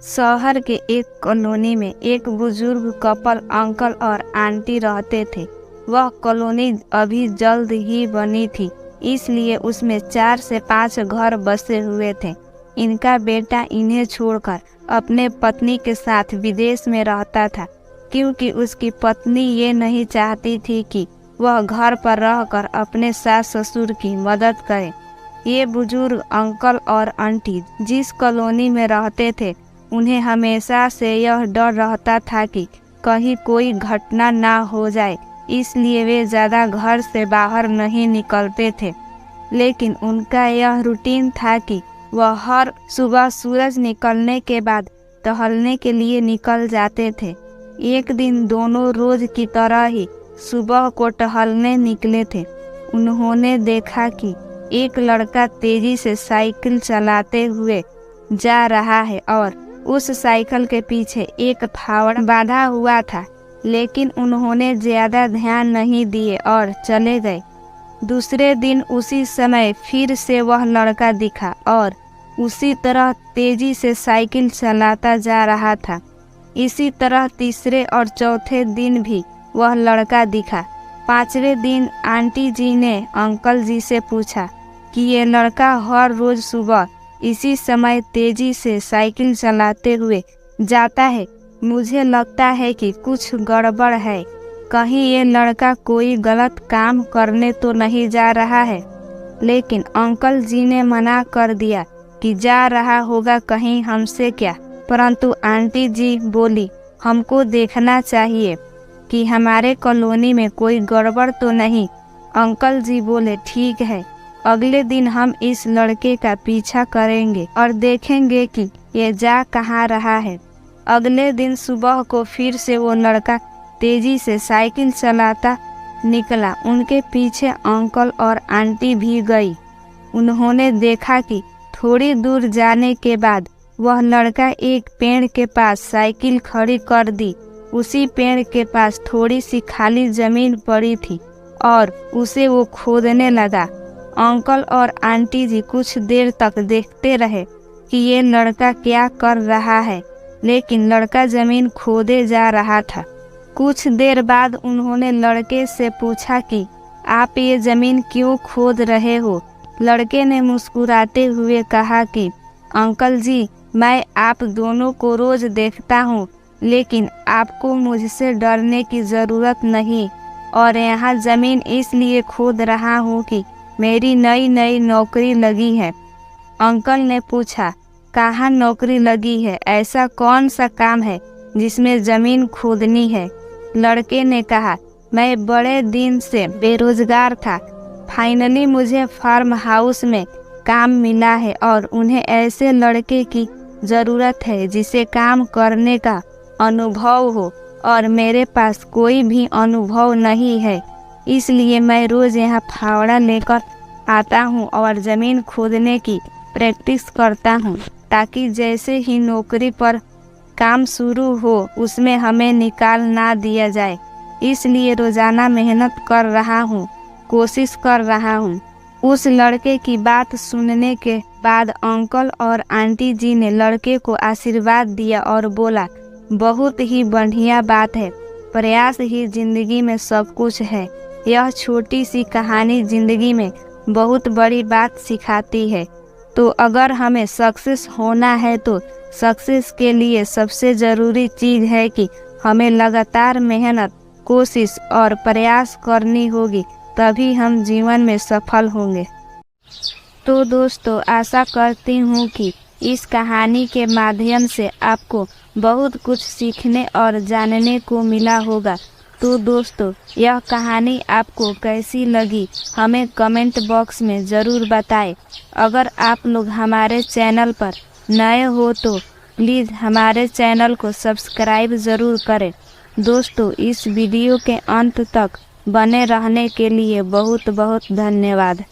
शहर के एक कॉलोनी में एक बुजुर्ग कपल अंकल और आंटी रहते थे। वह कॉलोनी अभी जल्द ही बनी थी, इसलिए उसमें 4 से 5 घर बसे हुए थे। इनका बेटा इन्हें छोड़कर अपने पत्नी के साथ विदेश में रहता था, क्योंकि उसकी पत्नी ये नहीं चाहती थी कि वह घर पर रहकर अपने सास ससुर की मदद करे। ये बुजुर्ग अंकल और आंटी जिस कॉलोनी में रहते थे, उन्हें हमेशा से यह डर रहता था कि कहीं कोई घटना ना हो जाए, इसलिए वे ज़्यादा घर से बाहर नहीं निकलते थे। लेकिन उनका यह रूटीन था कि वह हर सुबह सूरज निकलने के बाद टहलने के लिए निकल जाते थे। एक दिन दोनों रोज की तरह ही सुबह को टहलने निकले थे। उन्होंने देखा कि एक लड़का तेजी से साइकिल चलाते हुए जा रहा है और उस साइकिल के पीछे एक फावड़ा बांधा हुआ था, लेकिन उन्होंने ज़्यादा ध्यान नहीं दिए और चले गए। दूसरे दिन उसी समय फिर से वह लड़का दिखा और उसी तरह तेजी से साइकिल चलाता जा रहा था। इसी तरह तीसरे और चौथे दिन भी वह लड़का दिखा। 5वें दिन आंटी जी ने अंकल जी से पूछा कि ये लड़का हर रोज सुबह इसी समय तेजी से साइकिल चलाते हुए जाता है। मुझे लगता है कि कुछ गड़बड़ है। कहीं ये लड़का कोई गलत काम करने तो नहीं जा रहा है। लेकिन अंकल जी ने मना कर दिया कि जा रहा होगा कहीं हमसे क्या। परंतु आंटी जी बोली, हमको देखना चाहिए कि हमारे कॉलोनी में कोई गड़बड़ तो नहीं। अंकल जी बोले, ठीक है, अगले दिन हम इस लड़के का पीछा करेंगे और देखेंगे कि ये जा कहाँ रहा है। अगले दिन सुबह को फिर से वो लड़का तेजी से साइकिल चलाता निकला। उनके पीछे अंकल और आंटी भी गई। उन्होंने देखा कि थोड़ी दूर जाने के बाद वह लड़का एक पेड़ के पास साइकिल खड़ी कर दी। उसी पेड़ के पास थोड़ी सी खाली जमीन पड़ी थी और उसे वो खोदने लगा। अंकल और आंटी जी कुछ देर तक देखते रहे कि ये लड़का क्या कर रहा है, लेकिन लड़का जमीन खोदे जा रहा था। कुछ देर बाद उन्होंने लड़के से पूछा कि आप ये जमीन क्यों खोद रहे हो। लड़के ने मुस्कुराते हुए कहा कि अंकल जी, मैं आप दोनों को रोज देखता हूँ, लेकिन आपको मुझसे डरने की ज़रूरत नहीं। और यहाँ ज़मीन इसलिए खोद रहा हूँ कि मेरी नई नौकरी लगी है। अंकल ने पूछा, कहाँ नौकरी लगी है? ऐसा कौन सा काम है जिसमें ज़मीन खोदनी है? लड़के ने कहा, मैं बड़े दिन से बेरोजगार था। फाइनली मुझे फार्म हाउस में काम मिला है और उन्हें ऐसे लड़के की ज़रूरत है जिसे काम करने का अनुभव हो, और मेरे पास कोई भी अनुभव नहीं है। इसलिए मैं रोज़ यहाँ फावड़ा लेकर आता हूँ और ज़मीन खोदने की प्रैक्टिस करता हूँ, ताकि जैसे ही नौकरी पर काम शुरू हो उसमें हमें निकाल ना दिया जाए। इसलिए रोज़ाना मेहनत कर रहा हूँ, कोशिश कर रहा हूँ। उस लड़के की बात सुनने के बाद अंकल और आंटी जी ने लड़के को आशीर्वाद दिया और बोला, बहुत ही बढ़िया बात है, प्रयास ही जिंदगी में सब कुछ है। यह छोटी सी कहानी जिंदगी में बहुत बड़ी बात सिखाती है। तो अगर हमें सक्सेस होना है तो सक्सेस के लिए सबसे ज़रूरी चीज़ है कि हमें लगातार मेहनत, कोशिश और प्रयास करनी होगी, तभी हम जीवन में सफल होंगे। तो दोस्तों, आशा करती हूँ कि इस कहानी के माध्यम से आपको बहुत कुछ सीखने और जानने को मिला होगा। तो दोस्तों, यह कहानी आपको कैसी लगी हमें कमेंट बॉक्स में ज़रूर बताएं। अगर आप लोग हमारे चैनल पर नए हो तो प्लीज़ हमारे चैनल को सब्सक्राइब ज़रूर करें। दोस्तों, इस वीडियो के अंत तक बने रहने के लिए बहुत बहुत धन्यवाद।